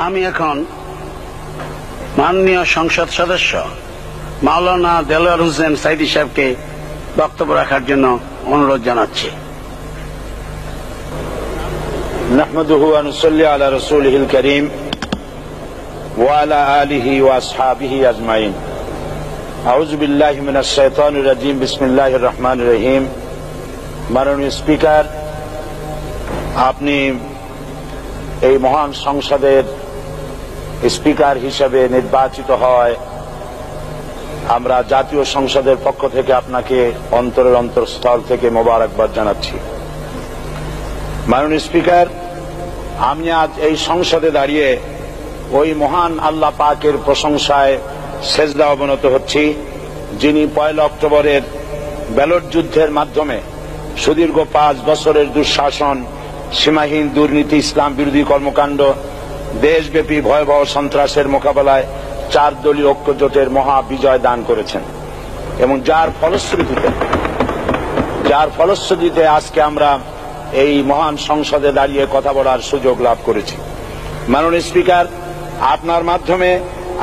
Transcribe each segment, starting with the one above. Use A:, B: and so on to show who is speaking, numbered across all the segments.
A: আমি এখন মাননীয় সংসদ সদস্য মাওলানা দেলোয়ার হোসেন সাইদি সাহেবকে বক্তব্য রাখার জন্য অনুরোধ জানাচ্ছি।
B: নাহমাদুহু ওয়া নুসাল্লি আলা রাসূলিহিল কারীম ওয়া আলা আলিহি ওয়া আসহাবিহি আজমাইন। আউযু বিল্লাহি মিনাশ শাইতানির রাজীম। বিসমিল্লাহির রহমানির রহিম। মাননীয় স্পিকার, আপনি এই মহান সংসদের স্পিকার হিসেবে নির্বাচিত হয় আমরা জাতীয় সংসদের পক্ষ থেকে আপনাকে অন্তরের অন্তঃস্থল থেকে মোবারকবাদ জানাচ্ছি। মাননীয় স্পিকার, আমি আজ এই সংসদে দাঁড়িয়ে ওই মহান আল্লাহ পাকের প্রশংসায় সেজদা অবনত হচ্ছি, যিনি 1 অক্টোবরের ব্যালট যুদ্ধের মাধ্যমে সুদীর্ঘ 5 বছরের দুঃশাসন, সীমাহীন দুর্নীতি, ইসলাম বিরোধী কর্মকাণ্ড, দেশব্যাপী ভয়াবহ সন্ত্রাসের মোকাবেলায় 4 দলীয় ঐক্যজোটের মহা বিজয় দান করেছেন এবং যার ফলশ্রুতিতে আজকে আমরা এই মহান সংসদে দাঁড়িয়ে কথা বলার সুযোগ লাভ করেছি। মাননীয় স্পিকার, আপনার মাধ্যমে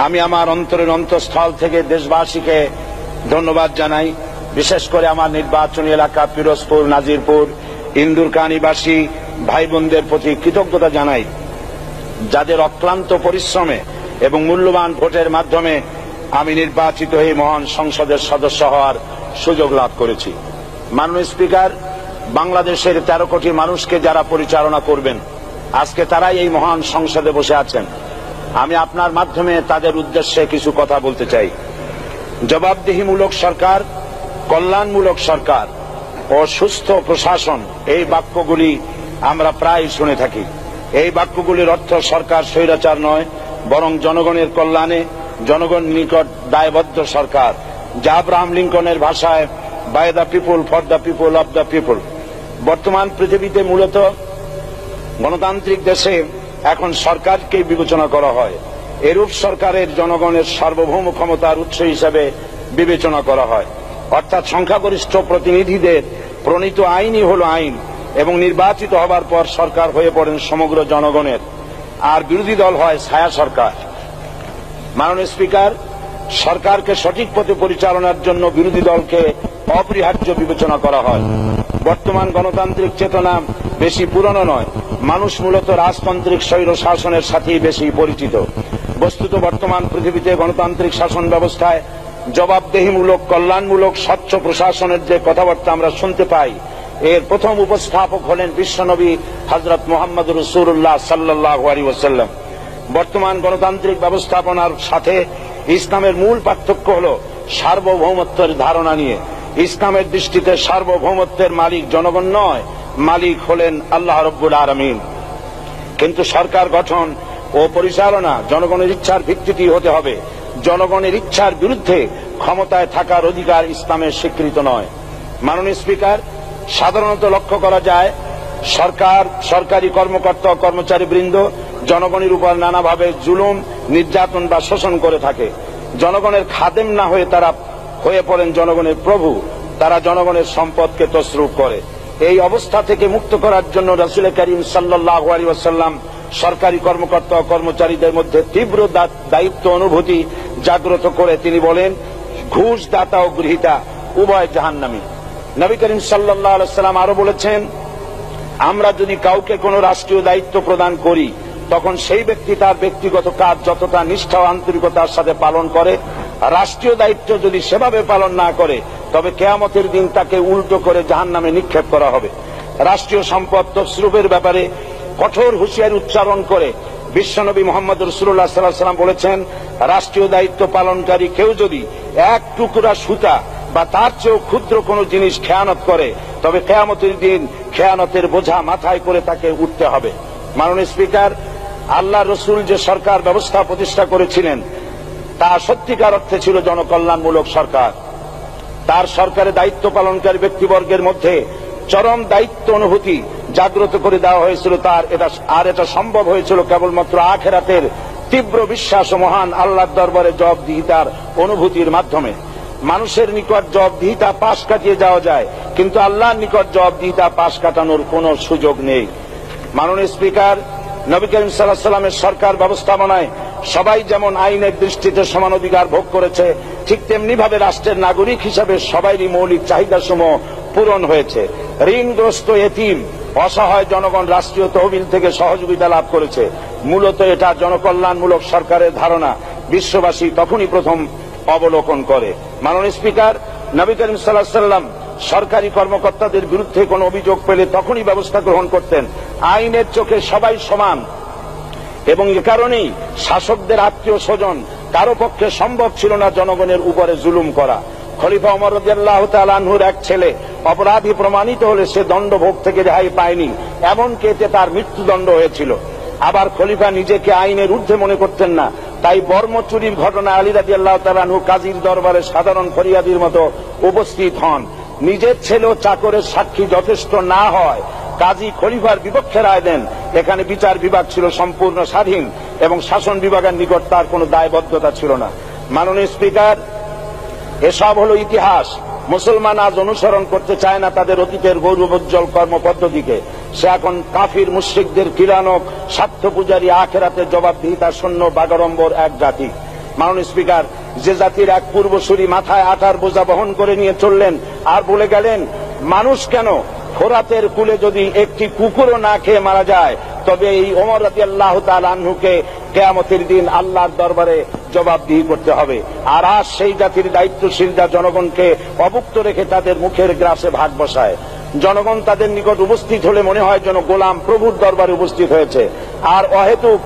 B: আমি আমার অন্তরের অন্তঃস্থল থেকে দেশবাসীকে ধন্যবাদ জানাই। বিশেষ করে আমার নির্বাচনী এলাকা পিরোজপুর, নাজিরপুর, ইন্দুরকানীবাসী ভাই বোনদের প্রতি কৃতজ্ঞতা জানাই, যাদের অক্লান্ত পরিশ্রমে এবং মূল্যবান ভোটের মাধ্যমে আমি নির্বাচিত হয়ে মহান সংসদের সদস্য হওয়ার সুযোগ লাভ করেছি। মাননীয় স্পিকার, বাংলাদেশের 13 কোটি মানুষকে যারা পরিচালনা করবেন আজকে তারাই এই মহান সংসদে বসে আছেন। আমি আপনার মাধ্যমে তাদের উদ্দেশ্যে কিছু কথা বলতে চাই। জবাবদিহিমূলক সরকার, কল্যাণমূলক সরকার ও সুস্থ প্রশাসন, এই বাক্যগুলি আমরা প্রায় শুনে থাকি। এই বাক্যগুলির অর্থ সরকার স্বৈরাচার নয়, বরং জনগণের কল্যাণে জনগণ নিকট দায়বদ্ধ সরকার, যা আব্রাহাম লিঙ্কনের ভাষায় by the people, for the people, of the people. বর্তমান পৃথিবীতে মূলত গণতান্ত্রিক দেশে এখন সরকারকে বিবেচনা করা হয়। এরূপ সরকারের জনগণের সার্বভৌম ক্ষমতার উৎস হিসেবে বিবেচনা করা হয়, অর্থাৎ সংখ্যাগরিষ্ঠ প্রতিনিধিদের প্রণীত আইনই হল আইন এবং নির্বাচিত হবার পর সরকার হয়ে পড়েন সমগ্র জনগণের, আর বিরোধী দল হয় ছায়া সরকার। মাননীয় স্পিকার, সরকারকে সঠিক পথে পরিচালনার জন্য বিরোধী দলকে অপরিহার্য বিবেচনা করা হয়। বর্তমান গণতান্ত্রিক চেতনা বেশি পুরনো নয়, মানুষ মূলত রাজতান্ত্রিক স্বৈর শাসনের সাথেই বেশি পরিচিত। বস্তুত বর্তমান পৃথিবীতে গণতান্ত্রিক শাসন ব্যবস্থায় জবাবদিহিমূলক, কল্যাণমূলক, স্বচ্ছ প্রশাসনের যে কথাবার্তা আমরা শুনতে পাই, এর প্রথম উপস্থাপক হলেন বিশ্বনবী হযরত মুহাম্মদ রাসূলুল্লাহ সাল্লাল্লাহু আলাইহি ওয়াসাল্লাম। বর্তমান গণতান্ত্রিক ব্যবস্থাপনার সাথে ইসলামের মূল পার্থক্য হল সার্বভৌমত্বের ধারণা নিয়ে। ইসলামের দৃষ্টিতে সার্বভৌমত্বের মালিক জনগণ নয়, মালিক হলেন আল্লাহ রাব্বুল আলামিন। কিন্তু সরকার গঠন ও পরিচালনা জনগণের ইচ্ছার ভিত্তিতে হতে হবে। জনগণের ইচ্ছার বিরুদ্ধে ক্ষমতায় থাকার অধিকার ইসলামের স্বীকৃত নয়। মাননীয় স্পিকার, সাধারণত লক্ষ্য করা যায় সরকার, সরকারি কর্মকর্তা ও কর্মচারী বৃন্দ জনগণের উপর নানাভাবে জুলুম, নির্যাতন বা শোষণ করে থাকে। জনগণের খাদেম না হয়ে তারা হয়ে পড়েন জনগণের প্রভু। তারা জনগণের সম্পদকে তসরুফ করে। এই অবস্থা থেকে মুক্ত করার জন্য রাসূল করিম সাল্লাল্লাহু আলাইহি ওয়াসাল্লাম সরকারি কর্মকর্তা ও কর্মচারীদের মধ্যে তীব্র দায়িত্ব অনুভূতি জাগ্রত করে তিনি বলেন, ঘুষ দাতা ও গৃহীতা উভয় জাহান্নামী। নবী করিম সাল্লাল্লাহু আলাইহি ওয়াসাল্লাম আরো বলেছেন, আমরা যদি কাউকে কোনো রাষ্ট্রীয় দায়িত্ব প্রদান করি তখন সেই ব্যক্তি তার ব্যক্তিগত কাজ যতটা নিষ্ঠা ও আন্তরিকতার সাথে পালন করে, রাষ্ট্রীয় দায়িত্ব যদি সেভাবে পালন না করে তবে কিয়ামতের দিন তাকে উল্টো করে জাহান্নামে নিক্ষেপ করা হবে। রাষ্ট্রীয় সম্পদ তসরুফের ব্যাপারে কঠোর হুঁশিয়ারি উচ্চারণ করে বিশ্বনবী মুহাম্মদ রাসূলুল্লাহ সাল্লাল্লাহু আলাইহি ওয়াসাল্লাম বলেছেন, রাষ্ট্রীয় দায়িত্ব পালনকারী কেউ যদি 1 টুকরা সুতা বা তার চেয়েও ক্ষুদ্র কোনো জিনিস খেয়ানত করে তবে কিয়ামতের দিন খেয়ানতের বোঝা মাথায় করে তাকে উঠতে হবে। মাননীয় স্পিকার, আল্লাহ রসুল যে সরকার ব্যবস্থা প্রতিষ্ঠা করেছিলেন তা সত্যিকার অর্থে ছিল জনকল্যাণমূলক সরকার। তার সরকারে দায়িত্ব পালনকারী ব্যক্তিবর্গের মধ্যে চরম দায়িত্ব অনুভূতি জাগ্রত করে দেওয়া হয়েছিল। এটা সম্ভব হয়েছিল কেবলমাত্র আখিরাতের তীব্র বিশ্বাস ও মহান আল্লাহর দরবারে জবাবদিহিতার অনুভূতির মাধ্যমে। মানুষের নিকট জবাবদিহিতা পাশ কাটিয়ে যাওয়া যায়, কিন্তু আল্লাহর নিকট জবাবদিহিতা পাশ কাটানোর কোনো সুযোগ নেই। মাননীয় স্পিকার, নবী করিম সাল্লাল্লাহু আলাইহি সাল্লামের সরকার ব্যবস্থাপনায় সবাই যেমন আইনের দৃষ্টিতে সমান অধিকার ভোগ করেছে, ঠিক তেমনি ভাবে রাষ্ট্রের নাগরিক হিসাবে সবারই মৌলিক চাহিদাসমূহ পূরণ হয়েছে। ঋণগ্রস্ত এতিম অসহায় জনগণ রাষ্ট্রীয় তহবিল থেকে সহযোগিতা লাভ করেছে। মূলত এটা জনকল্যাণমূলক সরকারের ধারণা বিশ্ববাসী তখনই প্রথম অবলোকন করে। মাননীয় স্পিকার, নবী করিম সাল্লাল্লাহু আলাইহি সাল্লাম সরকারি কর্মকর্তাদের বিরুদ্ধে কোনো অভিযোগ পেলে তখনই ব্যবস্থা গ্রহণ করতেন। আইনের চোখে সবাই সমান এবং এ কারণেই শাসকদের আত্মীয় স্বজন কারো পক্ষে সম্ভব ছিল না জনগণের উপরে জুলুম করা। খলিফা ওমর রাদিয়াল্লাহু তাআলা আনহুর এক ছেলে অপরাধী প্রমাণিত হলে সে দণ্ডভোগ থেকে রেহাই পায়নি, এমনকি এতে তার মৃত্যুদণ্ড হয়েছিল। আবার খলিফা নিজেকে আইনের ঊর্ধ্বে মনে করতেন না, তাই বর্ম চুরির ঘটনায় আলী রাদিয়াল্লাহু তাআলা আনহু কাজীর দরবারে সাধারণ ফরিয়াদির মতো উপস্থিত হন। নিজের ছেলে ও চাকরের সাক্ষী যথেষ্ট না হয় কাজী খলিফার বিপক্ষে রায় দেন। এখানে বিচার বিভাগ ছিল সম্পূর্ণ স্বাধীন এবং শাসন বিভাগের নিকট তার কোনো দায়বদ্ধতা ছিল না। মাননীয় স্পিকার, এসব হলো ইতিহাস। মুসলমান আজ অনুসরণ করতে চায় না তাদের অতীতের গৌরবোজ্জ্বল কর্মপদ্ধতিকে। সে এখন কাফির মুশরিকদের কিরানক স্বার্থ পূজারী আখেরাতে জবাবদিহিতা শূন্য বাগাড়ম্বর এক জাতি। মাননীয় স্পিকার, যে জাতির এক পূর্বসূরি মাথায় আটার বোঝা বহন করে নিয়ে চললেন আর বলে গেলেন মানুষ কেন, ফোরাতের কূলে যদি একটি কুকুরও না খেয়ে মারা যায় তবে এই ওমর রাদিয়াল্লাহু তাআলা আনহুকে কিয়ামতের দিন আল্লাহর দরবারে জবাবদিহি করতে হবে। আর আজ সেই জাতির দায়িত্বশীলরা জনগণকে অভুক্ত রেখে তাদের মুখের গ্রাসে ভাগ বসায়। জনগণ তাদের নিকট উপস্থিত হলে মনে হয় যেন গোলাম প্রভুর দরবারে উপস্থিত হয়েছে, আর অহেতুক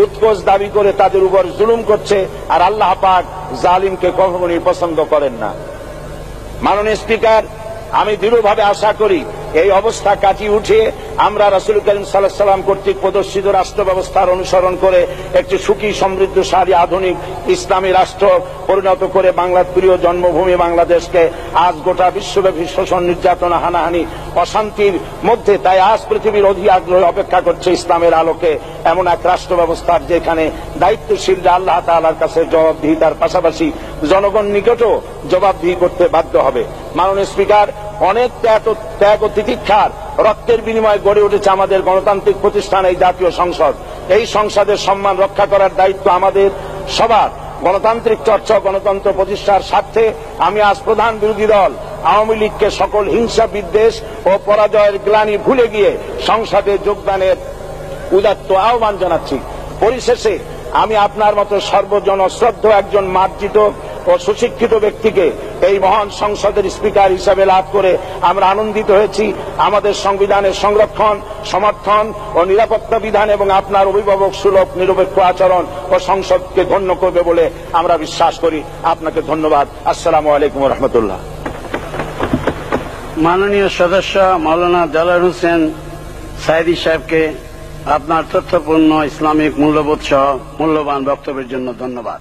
B: উৎকোচ দাবি করে তাদের উপর জুলুম করছে। আর আল্লাহ পাক জালিমকে কখনোই পছন্দ করেন না। মাননীয় স্পিকার, আমি দৃঢ়ভাবে আশা করি এই অবস্থা কাটিয়ে উঠে আমরা রাসূল করিম সাল্লাল্লাহু আলাইহি সাল্লাম কর্তৃক প্রদর্শিত রাষ্ট্র ব্যবস্থার অনুসরণ করে একটি সুখী সমৃদ্ধশালী আধুনিক ইসলামী রাষ্ট্র পরিণত করে বাংলার প্রিয় জন্মভূমি বাংলাদেশকে আজ গোটা বিশ্বব্যাপী শোষণ, নির্যাতনা, হানাহানি, অশান্তির মধ্যে, তাই আজ পৃথিবীর অধীর আগ্রহে অপেক্ষা করছে ইসলামের আলোকে এমন এক রাষ্ট্র ব্যবস্থার যেখানে দায়িত্বশীলরা আল্লাহ তাআলার কাছে জবাবদিহিতার পাশাপাশি জনগণ নিকটও জবাবদিহি করতে বাধ্য হবে। মাননীয় স্পিকার, অনেক ত্যাগ ও তিতিক্ষার রক্তের বিনিময়ে গড়ে উঠেছে আমাদের গণতান্ত্রিক প্রতিষ্ঠান এই জাতীয় সংসদ। এই সংসদের সম্মান রক্ষা করার দায়িত্ব আমাদের সবার। গণতান্ত্রিক চর্চা, গণতন্ত্র প্রতিষ্ঠার স্বার্থে আমি আজ প্রধান বিরোধী দল আওয়ামী লীগকে সকল হিংসা, বিদ্বেষ ও পরাজয়ের গ্লানি ভুলে গিয়ে সংসদে যোগদানের উদাত্ত আহ্বান জানাচ্ছি। পরিশেষে আমি আপনার মতো সর্বজন শ্রদ্ধ একজন মার্জিত ও সুশিক্ষিত ব্যক্তিকে এই মহান সংসদের স্পিকার হিসাবে লাভ করে আমরা আনন্দিত হয়েছি। আমাদের সংবিধানের সংরক্ষণ, সমর্থন ও নিরাপত্তা বিধান এবং আপনার অভিভাবক সুলভ নিরপেক্ষ আচরণ ও সংসদকে ধন্য করবে বলে আমরা বিশ্বাস করি। আপনাকে ধন্যবাদ। আসসালামু আলাইকুম ওয়া রাহমাতুল্লাহ।
A: মাননীয় সদস্য মাওলানা দেলোয়ার হোসেন সাঈদী সাহেবকে আপনার তথ্যপূর্ণ ইসলামিক মূল্যবোধ সহ মূল্যবান বক্তব্যের জন্য ধন্যবাদ।